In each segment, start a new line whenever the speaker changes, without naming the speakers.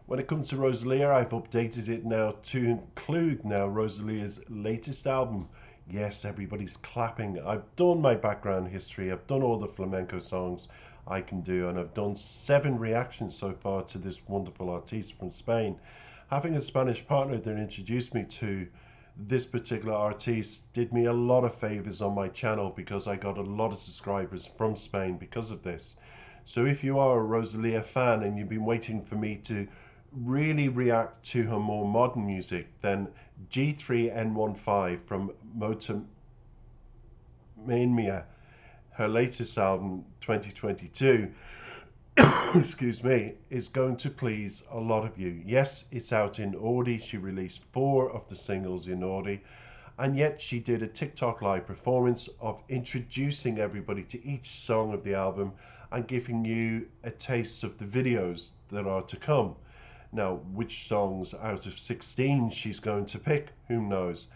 When it comes to Rosalía, I've updated it now to include now Rosalia's latest album. Yes, everybody's clapping. I've done my background history. I've done all the flamenco songs I can do, and I've done 7 reactions so far to this wonderful artiste from Spain. Having a Spanish partner that introduced me to this particular artiste did me a lot of favors on my channel because I got a lot of subscribers from Spain because of this. So if you are a Rosalía fan and you've been waiting for me to really react to her more modern music, then G3N15 from MotomamI, her latest album 2022, excuse me, is going to please a lot of you. Yes, it's out in Audi. She released 4 of the singles in Audi, and yet she did a TikTok live performance of introducing everybody to each song of the album and giving you a taste of the videos that are to come. Now, which songs out of 16 she's going to pick, who knows?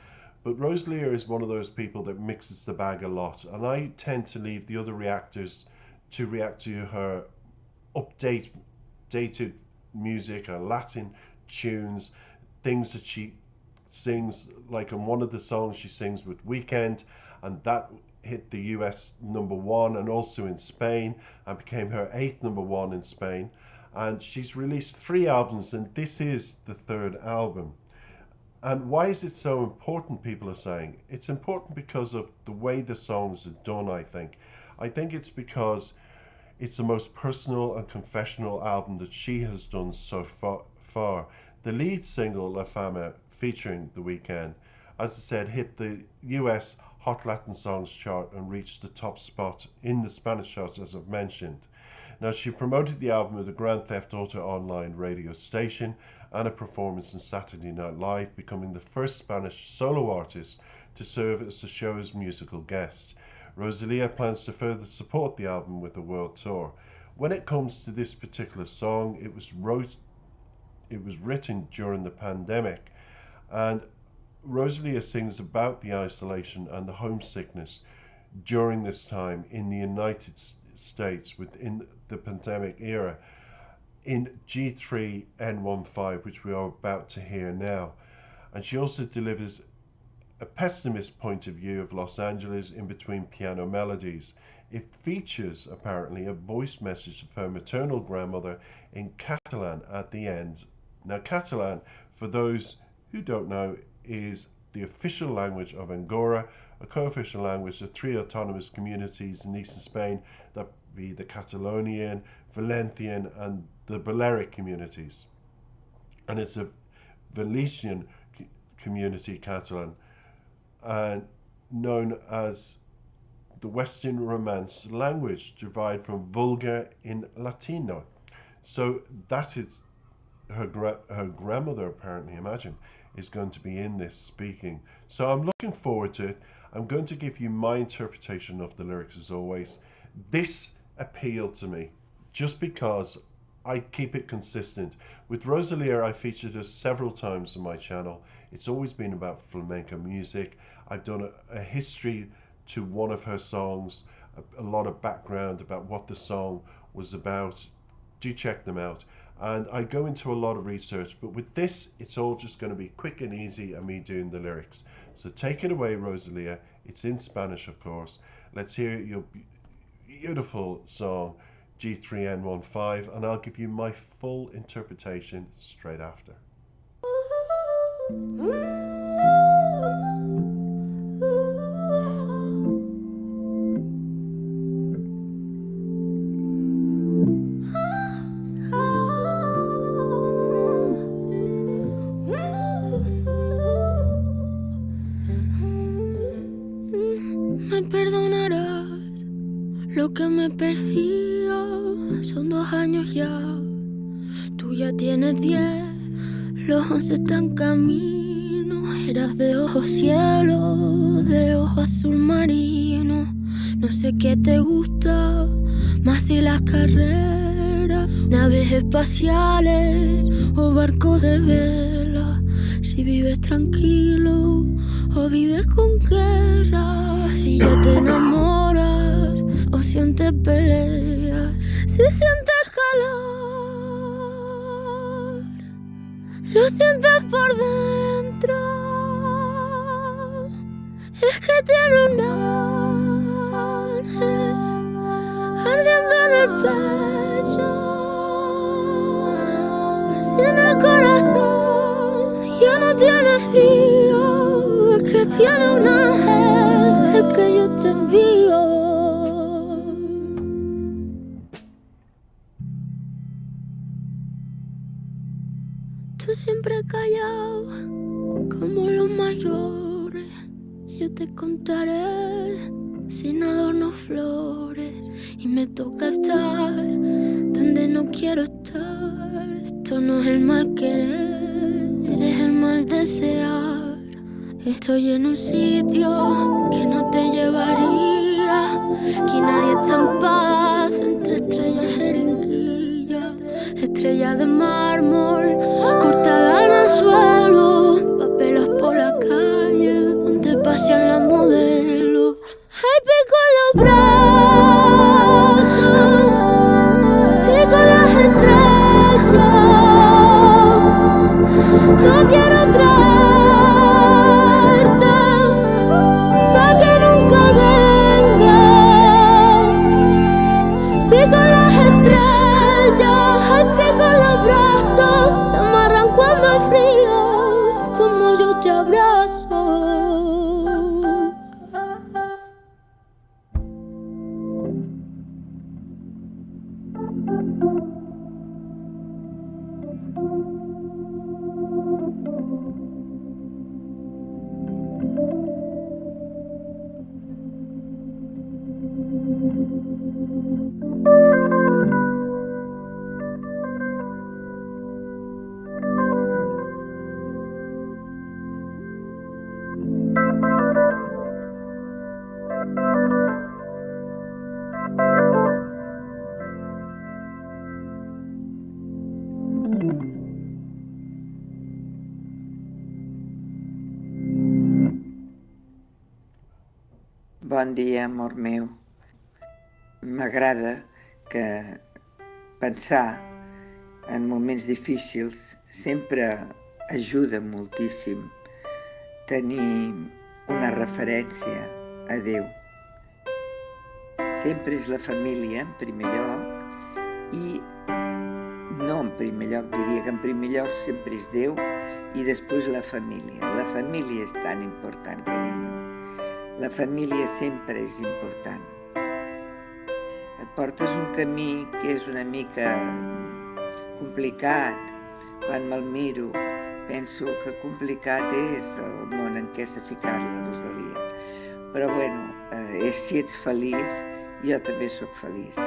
But Rosalía is one of those people that mixes the bag a lot, and I tend to leave the other reactors to react to her updated music, her Latin tunes, things that she sings, like on one of the songs she sings with Weeknd, and that hit the US #1 and also in Spain and became her 8th #1 in Spain. And she's released 3 albums, and this is the 3rd album. And why is it so important, people are saying? It's important because of the way the songs are done, I think. I think it's because it's the most personal and confessional album that she has done so far. The lead single, La Fama, featuring The Weeknd, as I said, hit the US Hot Latin Songs chart and reached the top spot in the Spanish charts, as I've mentioned. Now, she promoted the album with a Grand Theft Auto online radio station and a performance on Saturday Night Live, becoming the first Spanish solo artist to serve as the show's musical guest. Rosalía plans to further support the album with a world tour. When it comes to this particular song, it was written during the pandemic, and Rosalía sings about the isolation and the homesickness during this time in the United States within the pandemic era in G3N15, which we are about to hear now. And she also delivers a pessimist point of view of Los Angeles in between piano melodies. It features apparently a voice message of her maternal grandmother in Catalan at the end. Now, Catalan, for those who don't know, is the official language of Angora, a co-official language of 3 autonomous communities in eastern Spain, that be the Catalonian, Valencian and the Balearic communities. And it's a Valencian community, Catalan, and known as the Western Romance language, derived from Vulgar in Latino. So that is her grandmother, apparently, imagine, is going to be in this speaking. So I'm looking forward to it. I'm going to give you my interpretation of the lyrics as always. This appealed to me just because I keep it consistent. With Rosalía, I featured her several times on my channel. It's always been about flamenco music. I've done a history to one of her songs, a lot of background about what the song was about. Do check them out. And I go into a lot of research, but with this, it's all just going to be quick and easy and me doing the lyrics. So take it away, Rosalía. It's in Spanish, of course. Let's hear your beautiful song, G3N15, and I'll give you my full interpretation straight after.
Me perdonarás lo que me persiga, son 2 años ya, tú ya tienes 10, los 11 están camino, eras de ojos cielo, de ojo azul marino, no sé qué te gusta, más si las carreras, naves espaciales o barcos de vela, si vives tranquilo o vives con guerra, si ya te enamoras o sientes peleas, si sientes calor. lo sientes por dentro. Es que tiene un ángel ardiendo en el pecho. Si en el corazón ya no tiene frío, es que tiene un ángel el que yo te envío. Tú siempre callado como los mayores. Yo te contaré sin adornos flores. Y me toca estar donde no quiero estar. Esto no es el mal querer, es el mal desear. Estoy en un sitio que no te llevaría. Aquí nadie está en paz entre estrellas jeringuillas. Estrella de mármol cortada en el suelo, papelas por la calle donde pasean las modelos. Ay, pico en los brazos, pico en las estrellas. No quiero traerte pa' que nunca vengas. Pico en las estrellas, ay, pico en los brazos. Se amarran cuando hay frío, como yo te abrazo.
Bon dia, amor meu. M'agrada que pensar en moments difícils sempre ajuda moltíssim tenir una referència a Déu. Sempre és la família en primer lloc i no en primer lloc, diria que en primer lloc sempre és Déu i després la família. La família és tan important, carinyo. La família sempre és important. Et portes un camí que és una mica complicat. Quan me'l miro, penso que complicat és el món en què s'ha ficat la Rosalía. Però bueno, si ets feliç, jo també sóc feliç.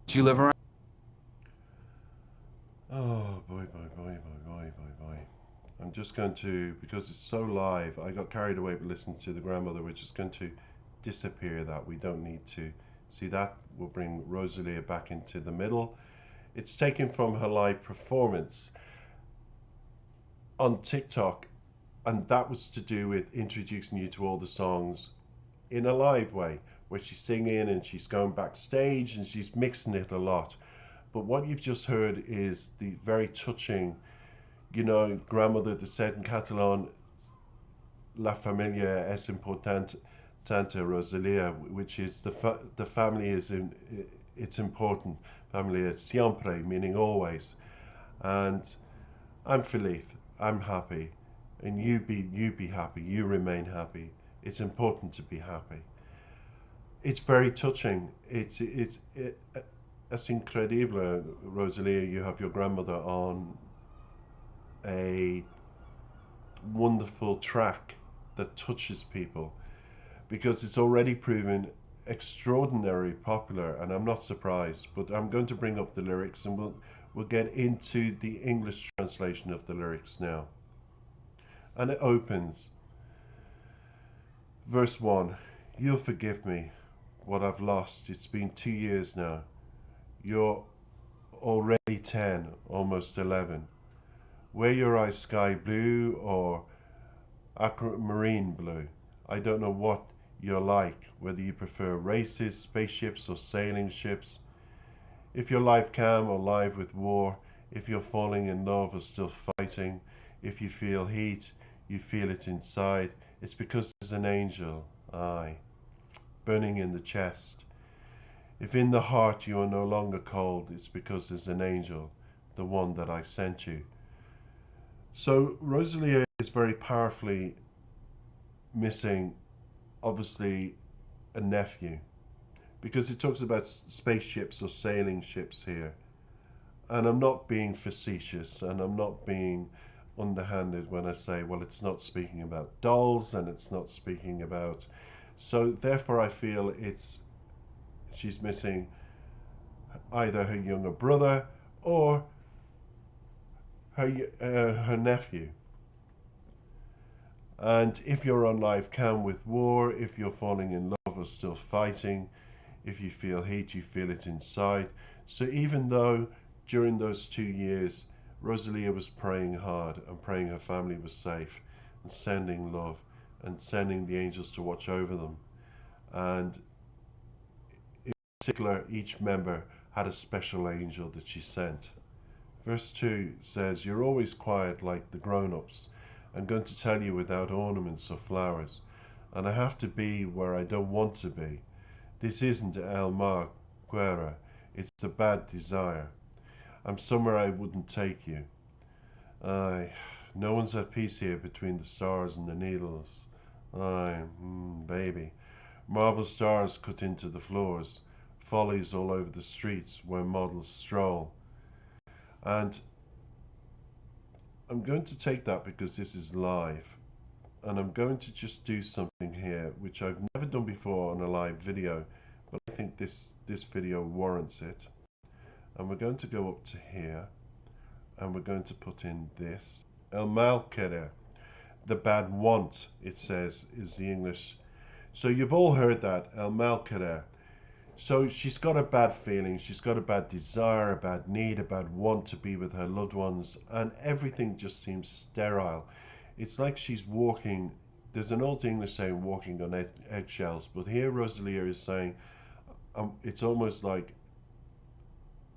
Do you live around?
Oh boy, boy, boy, boy, boy, boy, boy. I'm just going to, because it's so live, I got carried away with listening to the grandmother. We're just going to disappear that. We don't need to see that. We'll bring Rosalía back into the middle. It's taken from her live performance on TikTok, and that was to do with introducing you to all the songs in a live way, where she's singing and she's going backstage and she's mixing it a lot. But what you've just heard is the very touching, grandmother that said in Catalan, La familia es importante, Rosalía, which is the family it's important. Familia siempre, meaning always. And I'm feliz, I'm happy, and you be happy, you remain happy. It's important to be happy. It's very touching. It's incredible, Rosalía. You have your grandmother on a wonderful track that touches people, because it's already proven extraordinarily popular, and I'm not surprised. But I'm going to bring up the lyrics, and we'll get into the English translation of the lyrics now. And it opens, verse 1. You'll forgive me what I've lost. It's been 2 years now. You're already 10, almost 11. Were your eyes sky blue or aquamarine blue? I don't know what you're like, whether you prefer races, spaceships, or sailing ships. If you're live calm or live with war, if you're falling in love or still fighting, if you feel heat, you feel it inside, it's because there's an angel, aye, burning in the chest. If in the heart you are no longer cold, it's because there's an angel, the one that I sent you. So Rosalía is very powerfully missing, obviously, a nephew, because it talks about spaceships or sailing ships here. And I'm not being facetious and I'm not being underhanded when I say, well, it's not speaking about dolls and it's not speaking about. So therefore, I feel she's missing either her younger brother or her nephew. And if you're on live cam with war, if you're falling in love or still fighting, if you feel heat, you feel it inside. So even though during those 2 years, Rosalía was praying hard and praying her family was safe and sending love and sending the angels to watch over them. And in particular, each member had a special angel that she sent. Verse 2 says, "You're always quiet like the grown-ups. I'm going to tell you without ornaments or flowers, and I have to be where I don't want to be. This isn't el mal quera, it's a bad desire. I'm somewhere I wouldn't take you. Aye, no one's at peace here between the stars and the needles. Aye, baby. Marble stars cut into the floors, follies all over the streets where models stroll." And I'm going to take that because this is live, and I'm going to just do something here which I've never done before on a live video, but I think this video warrants it. And we're going to go up to here and we're going to put in this. El mal querer, the bad want, it says, is the English. So you've all heard that, el mal querer. So she's got a bad feeling, she's got a bad desire, a bad need, a bad want to be with her loved ones, and everything just seems sterile. It's like she's walking, there's an old English saying, walking on eggshells, but here Rosalía is saying, it's almost like,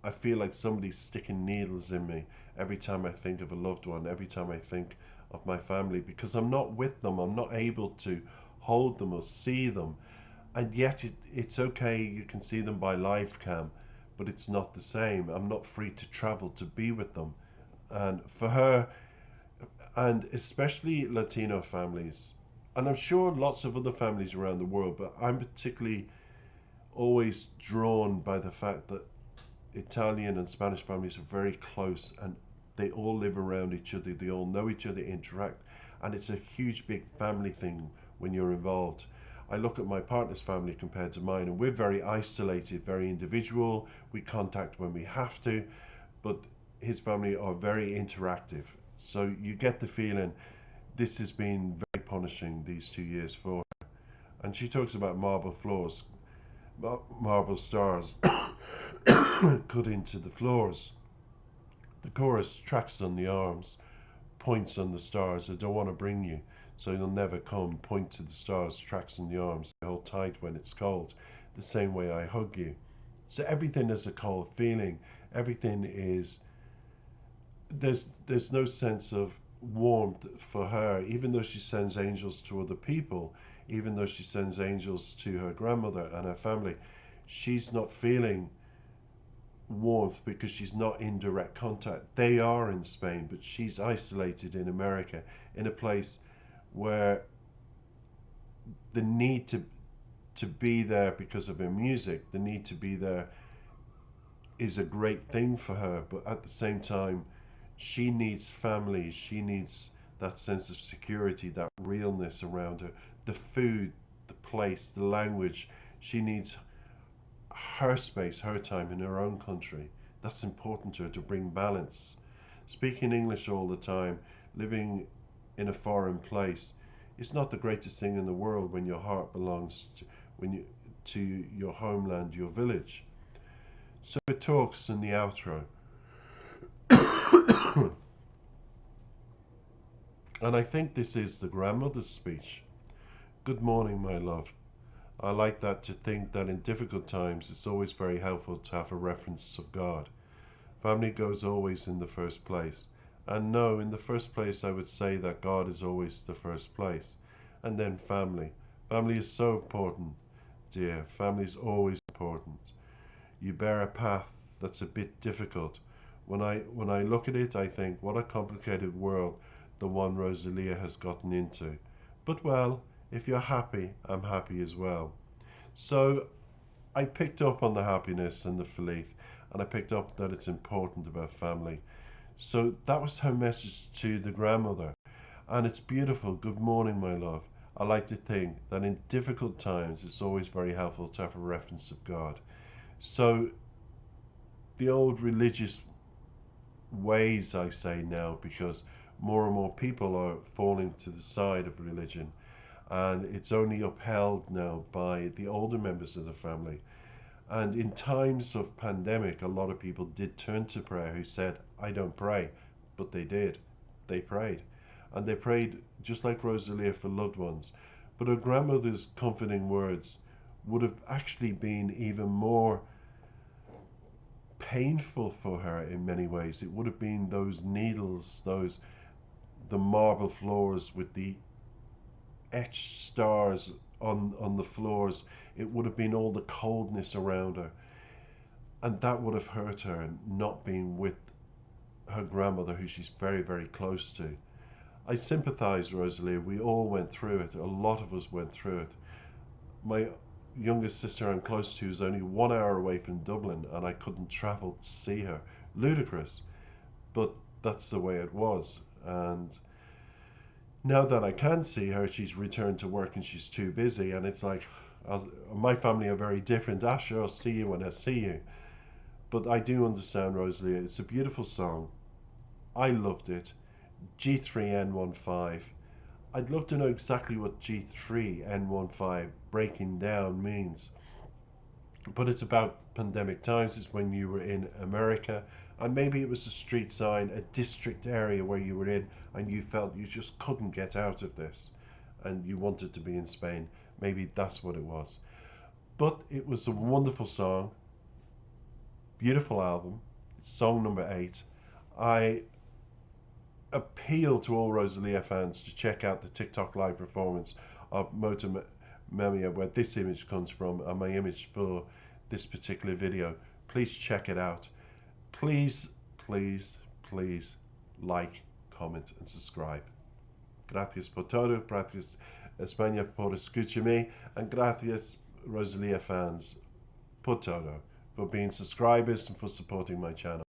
I feel like somebody's sticking needles in me every time I think of a loved one, every time I think of my family, because I'm not with them, I'm not able to hold them or see them. And yet it's okay, you can see them by live cam, but it's not the same. I'm not free to travel to be with them. And for her, and especially Latino families, and I'm sure lots of other families around the world, but I'm particularly always drawn by the fact that Italian and Spanish families are very close and they all live around each other, they all know each other, interact, and it's a huge big family thing when you're involved. I look at my partner's family compared to mine, and we're very isolated, very individual. We contact when we have to, but his family are very interactive. So you get the feeling this has been very punishing these 2 years for her. And she talks about marble floors, marble stars cut into the floors. The chorus, tracks on the arms, points on the stars, I don't want to bring you, so you'll never come, point to the stars, tracks in the arms, they hold tight when it's cold, the same way I hug you. So everything is a cold feeling, everything is, there's no sense of warmth for her, even though she sends angels to other people, even though she sends angels to her grandmother and her family, she's not feeling warmth because she's not in direct contact. They are in Spain, but she's isolated in America, in a place where the need to be there because of her music, the need to be there is a great thing for her, but at the same time she needs family, she needs that sense of security, that realness around her, the food, the place, the language. She needs her space, her time in her own country. That's important to her, to bring balance. Speaking English all the time, living in a foreign place, it's not the greatest thing in the world when your heart belongs to your homeland, your village. So it talks in the outro. And I think this is the grandmother's speech. Good morning, my love. I like that, to think that in difficult times it's always very helpful to have a reference of God. Family goes always in the first place. And no, in the first place I would say that God is always the first place. And then family. Family is so important, dear. Family is always important. You bear a path that's a bit difficult. When I look at it, I think, what a complicated world the one Rosalía has gotten into. But well, if you're happy, I'm happy as well. So I picked up on the happiness and the faith, and I picked up that it's important about family. So that was her message to the grandmother. And it's beautiful. Good morning, my love. I like to think that in difficult times it's always very helpful to have a reference of God. So the old religious ways, I say now, because more and more people are falling to the side of religion, and it's only upheld now by the older members of the family. And in times of pandemic, a lot of people did turn to prayer who said, I don't pray, but they did. They prayed. And they prayed just like Rosalía for loved ones. But her grandmother's comforting words would have actually been even more painful for her in many ways. It would have been those needles, the marble floors with the etched stars on the floors. It would have been all the coldness around her, and that would have hurt her, not being with her grandmother, who she's very, very close to. I sympathize, Rosalía. We all went through it. A lot of us went through it. My youngest sister I'm close to is only 1 hour away from Dublin, and I couldn't travel to see her. Ludicrous, but that's the way it was. And now that I can see her, she's returned to work and she's too busy, and it's like, my family are very different. Asher, I'll see you when I see you. But I do understand, Rosalía. It's a beautiful song. I loved it. G3N15. I'd love to know exactly what G3N15 breaking down means. But it's about pandemic times. It's when you were in America, and maybe it was a street sign, a district area where you were in, and you felt you just couldn't get out of this, and you wanted to be in Spain. Maybe that's what it was. But it was a wonderful song, beautiful album. It's song number 8. I appeal to all Rosalía fans to check out the TikTok live performance of MotomamI, where this image comes from, and my image for this particular video. Please check it out. Please, please, please like, comment and subscribe. Gracias por todo. Gracias España por escucharme, and gracias Rosalía fans por todo, for being subscribers and for supporting my channel.